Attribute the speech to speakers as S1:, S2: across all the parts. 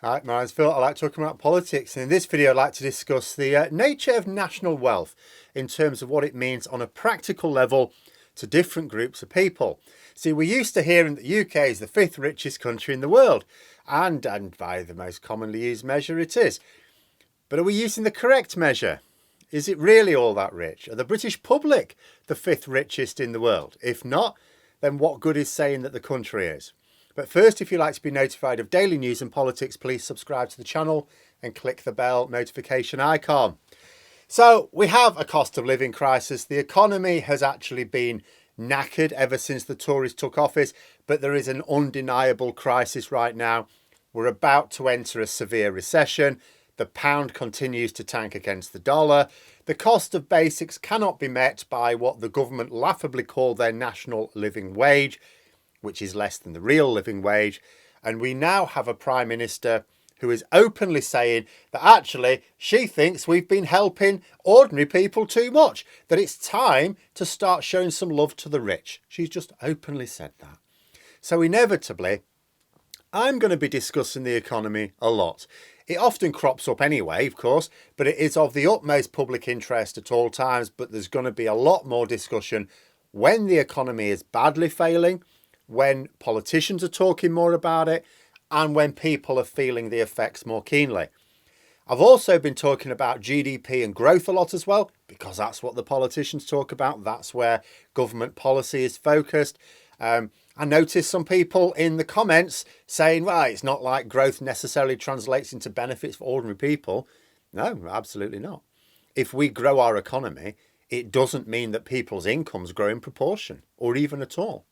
S1: Hi, my name's Phil. I like talking about politics, and in this video I'd like to discuss the nature of national wealth in terms of what it means on a practical level to different groups of people. See, we're used to hearing that the UK is the fifth richest country in the world, and by the most commonly used measure it is. But are we using the correct measure? Is it really all that rich? Are the British public the fifth richest in the world? If not, then what good is saying that the country is? But first, if you'd like to be notified of daily news and politics, please subscribe to the channel and click the bell notification icon. So we have a cost of living crisis. The economy has actually been knackered ever since the Tories took office, but there is an undeniable crisis right now. We're about to enter a severe recession. The pound continues to tank against the dollar. The cost of basics cannot be met by what the government laughably call their national living wage, which is less than the real living wage. And we now have a Prime Minister who is openly saying that actually she thinks we've been helping ordinary people too much, that it's time to start showing some love to the rich. She's just openly said that. So inevitably, I'm going to be discussing the economy a lot. It often crops up anyway, of course, but it is of the utmost public interest at all times. But there's going to be a lot more discussion when the economy is badly failing, when politicians are talking more about it, and when people are feeling the effects more keenly. I've also been talking about GDP and growth a lot as well, because that's what the politicians talk about. That's where government policy is focused. I noticed some people in the comments saying, well, it's not like growth necessarily translates into benefits for ordinary people. No, absolutely not. If we grow our economy, it doesn't mean that people's incomes grow in proportion or even at all.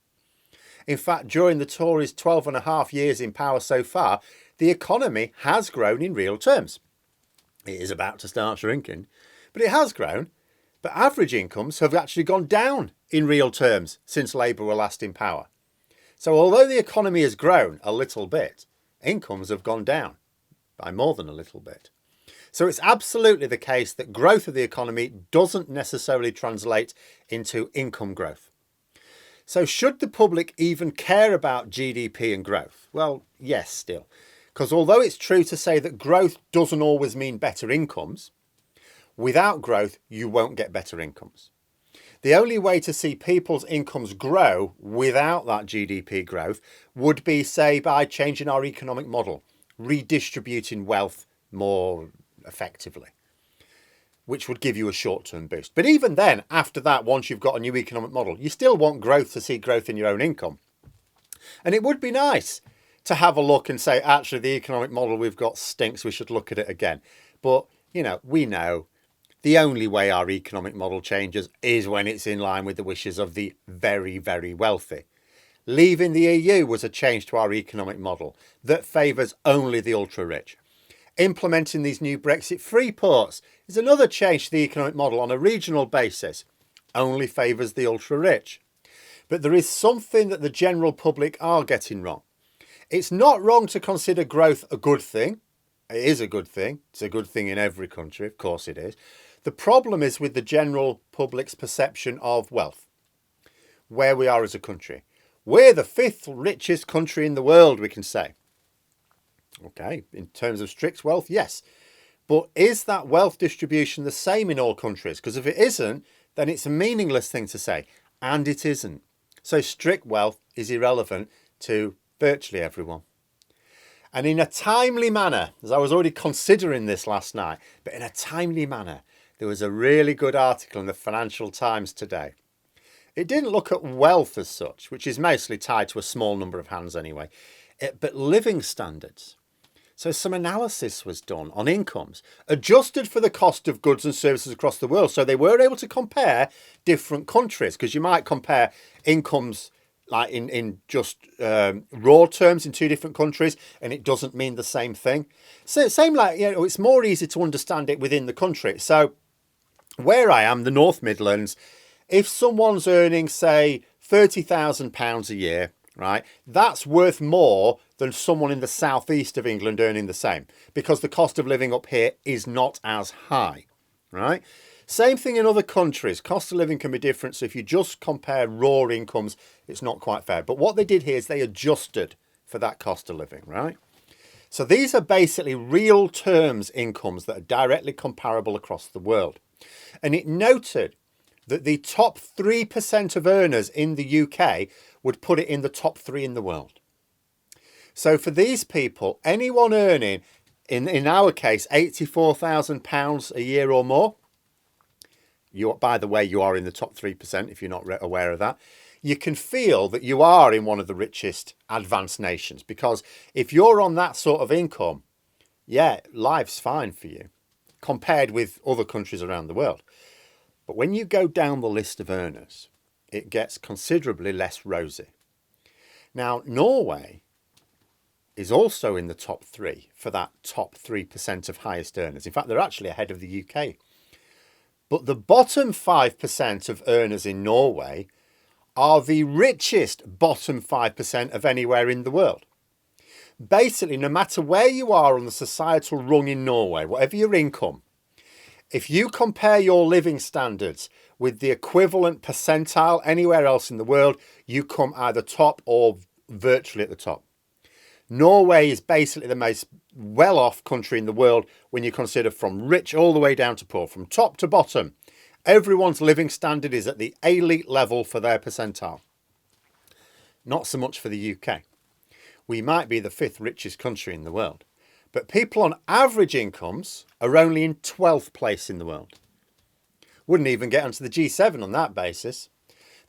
S1: In fact, during the Tories' 12 and a half years in power so far, the economy has grown in real terms. It is about to start shrinking, but it has grown. But average incomes have actually gone down in real terms since Labour were last in power. So although the economy has grown a little bit, incomes have gone down by more than a little bit. So it's absolutely the case that growth of the economy doesn't necessarily translate into income growth. So should the public even care about GDP and growth? Well, yes, still. Because although it's true to say that growth doesn't always mean better incomes, without growth, you won't get better incomes. The only way to see people's incomes grow without that GDP growth would be, say, by changing our economic model, redistributing wealth more effectively, which would give you a short-term boost. But even then, after that, once you've got a new economic model, you still want growth to see growth in your own income. And it would be nice to have a look and say, actually, the economic model we've got stinks, we should look at it again. But, we know the only way our economic model changes is when it's in line with the wishes of the very, very wealthy. Leaving the EU was a change to our economic model that favours only the ultra-rich. Implementing these new Brexit-free ports is another change to the economic model on a regional basis, only favours the ultra-rich. But there is something that the general public are getting wrong. It's not wrong to consider growth a good thing. It is a good thing. It's a good thing in every country, of course it is. The problem is with the general public's perception of wealth, where we are as a country. We're the fifth richest country in the world, we can say. Okay, in terms of strict wealth, yes. But is that wealth distribution the same in all countries? Because if it isn't, then it's a meaningless thing to say. And it isn't. So strict wealth is irrelevant to virtually everyone. And in a timely manner, as I was already considering this last night, but in a timely manner, there was a really good article in the Financial Times today. It didn't look at wealth as such, which is mostly tied to a small number of hands anyway, but living standards. So some analysis was done on incomes, adjusted for the cost of goods and services across the world. So they were able to compare different countries, because you might compare incomes like in just raw terms in two different countries, and it doesn't mean the same thing. So same like, it's more easy to understand it within the country. So where I am, the North Midlands, if someone's earning, say, £30,000 a year, right, that's worth more than someone in the southeast of England earning the same, because the cost of living up here is not as high, right? Same thing in other countries. Cost of living can be different. So if you just compare raw incomes, it's not quite fair. But what they did here is they adjusted for that cost of living, right? So these are basically real terms incomes that are directly comparable across the world. And it noted that the top 3% of earners in the UK would put it in the top 3 in the world. So for these people, anyone earning, in our case, £84,000 a year or more, by the way, you are in the top 3% if you're not aware of that, you can feel that you are in one of the richest advanced nations, because if you're on that sort of income, yeah, life's fine for you compared with other countries around the world. But when you go down the list of earners, it gets considerably less rosy. Now, Norway is also in the top 3 for that top 3% of highest earners. In fact, they're actually ahead of the UK. But the bottom 5% of earners in Norway are the richest bottom 5% of anywhere in the world. Basically, no matter where you are on the societal rung in Norway, whatever your income, if you compare your living standards with the equivalent percentile anywhere else in the world, you come either top or virtually at the top. Norway is basically the most well-off country in the world when you consider from rich all the way down to poor, from top to bottom. Everyone's living standard is at the elite level for their percentile. Not so much for the UK. We might be the 5th richest country in the world, but people on average incomes are only in 12th place in the world. Wouldn't even get onto the G7 on that basis.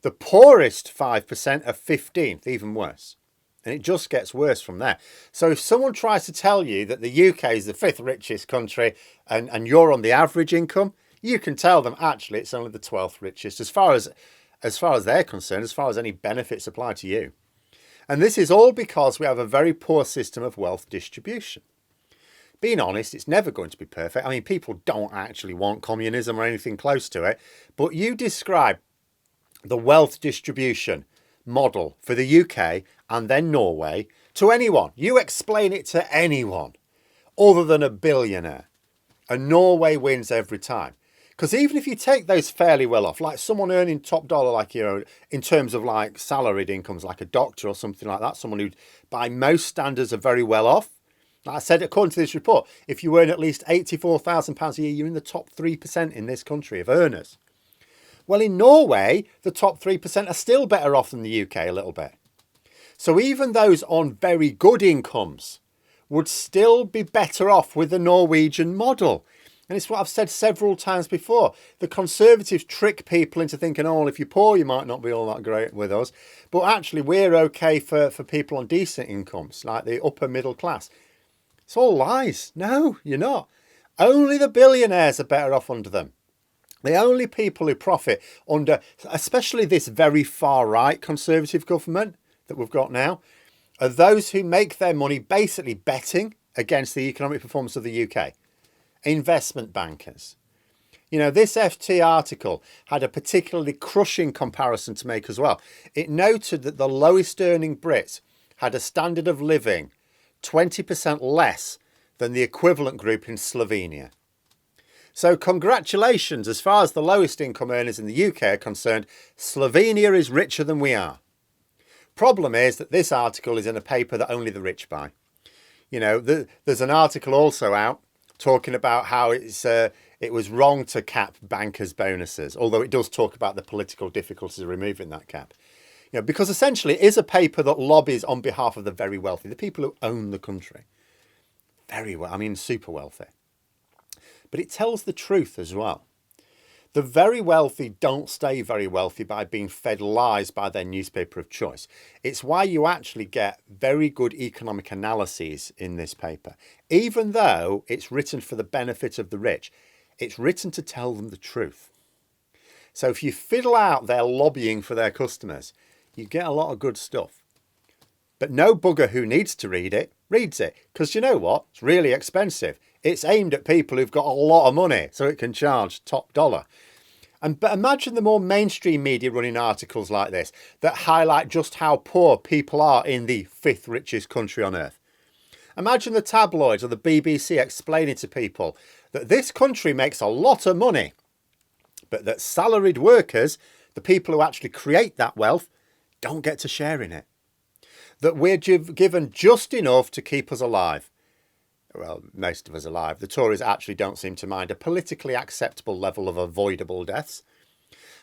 S1: The poorest 5% are 15th, even worse. And it just gets worse from there. So if someone tries to tell you that the UK is the 5th richest country and you're on the average income, you can tell them actually it's only the 12th richest as far as they're concerned, as far as any benefits apply to you. And this is all because we have a very poor system of wealth distribution. Being honest, it's never going to be perfect. I mean, people don't actually want communism or anything close to it. But you describe the wealth distribution model for the UK and then Norway to anyone. You explain it to anyone other than a billionaire, and Norway wins every time. Because even if you take those fairly well off, like someone earning top dollar, like, you know, in terms of like salaried incomes, like a doctor or something like that, someone who by most standards are very well off. Like I said, according to this report, if you earn at least £84,000 a year, you're in the top 3% in this country of earners. Well, in Norway, the top 3% are still better off than the UK a little bit. So even those on very good incomes would still be better off with the Norwegian model. And it's what I've said several times before. The Conservatives trick people into thinking, oh, well, if you're poor, you might not be all that great with us. But actually, we're okay for people on decent incomes, like the upper middle class. It's all lies. No, you're not. Only the billionaires are better off under them. The only people who profit under, especially this very far-right Conservative government that we've got now, are those who make their money basically betting against the economic performance of the UK. Investment bankers. You know, this FT article had a particularly crushing comparison to make as well. It noted that the lowest earning Brits had a standard of living 20% less than the equivalent group in Slovenia. So congratulations, as far as the lowest income earners in the UK are concerned, Slovenia is richer than we are. Problem is that this article is in a paper that only the rich buy. You know, there's an article also out talking about how it was wrong to cap bankers' bonuses, although it does talk about the political difficulties of removing that cap. You know, because essentially it is a paper that lobbies on behalf of the very wealthy, the people who own the country. Very well, I mean, super wealthy. But it tells the truth as well. The very wealthy don't stay very wealthy by being fed lies by their newspaper of choice. It's why you actually get very good economic analyses in this paper. Even though it's written for the benefit of the rich, it's written to tell them the truth. So if you fiddle out their lobbying for their customers, you get a lot of good stuff. But no bugger who needs to read it reads it, because you know what? It's really expensive. It's aimed at people who've got a lot of money, so it can charge top dollar. But imagine the more mainstream media running articles like this that highlight just how poor people are in the 5th richest country on earth. Imagine the tabloids or the BBC explaining to people that this country makes a lot of money, but that salaried workers, the people who actually create that wealth, don't get to share in it. That we're given just enough to keep us alive, well, most of us alive, the Tories actually don't seem to mind a politically acceptable level of avoidable deaths.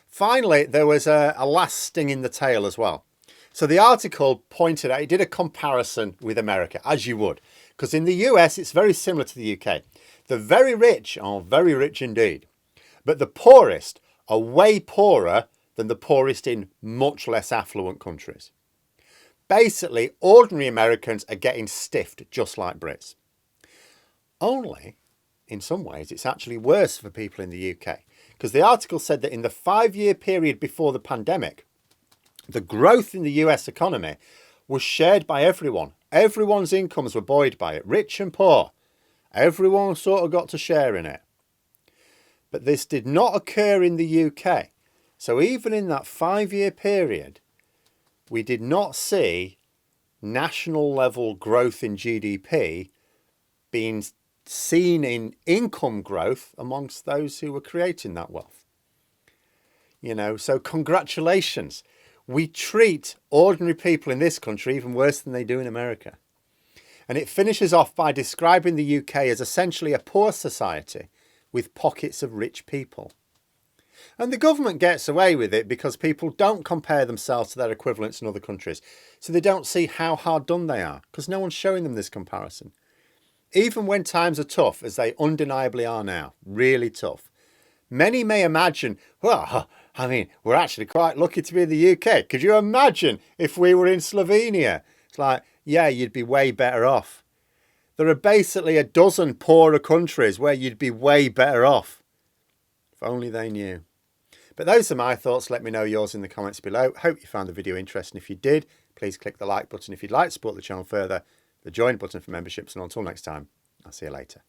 S1: Finally, there was a last sting in the tail as well. So the article pointed out, it did a comparison with America, as you would, because in the US, it's very similar to the UK. The very rich are very rich indeed, but the poorest are way poorer than the poorest in much less affluent countries. Basically, ordinary Americans are getting stiffed just like Brits. Only, in some ways, it's actually worse for people in the UK, because the article said that in the 5-year period before the pandemic, the growth in the US economy was shared by everyone. Everyone's incomes were buoyed by it, rich and poor. Everyone sort of got to share in it. But this did not occur in the UK. So even in that 5-year period, we did not see national level growth in GDP being seen in income growth amongst those who were creating that wealth. You know, so congratulations. We treat ordinary people in this country even worse than they do in America. And it finishes off by describing the UK as essentially a poor society with pockets of rich people. And the government gets away with it because people don't compare themselves to their equivalents in other countries. So they don't see how hard done they are because no one's showing them this comparison. Even when times are tough, as they undeniably are now, really tough, many may imagine, well, I mean, we're actually quite lucky to be in the UK. Could you imagine if we were in Slovenia? It's like, yeah, you'd be way better off. There are basically a dozen poorer countries where you'd be way better off. If only they knew. But those are my thoughts. Let me know yours in the comments below. Hope you found the video interesting. If you did, please click the like button. If you'd like to support the channel further, the join button for memberships. And until next time, I'll see you later.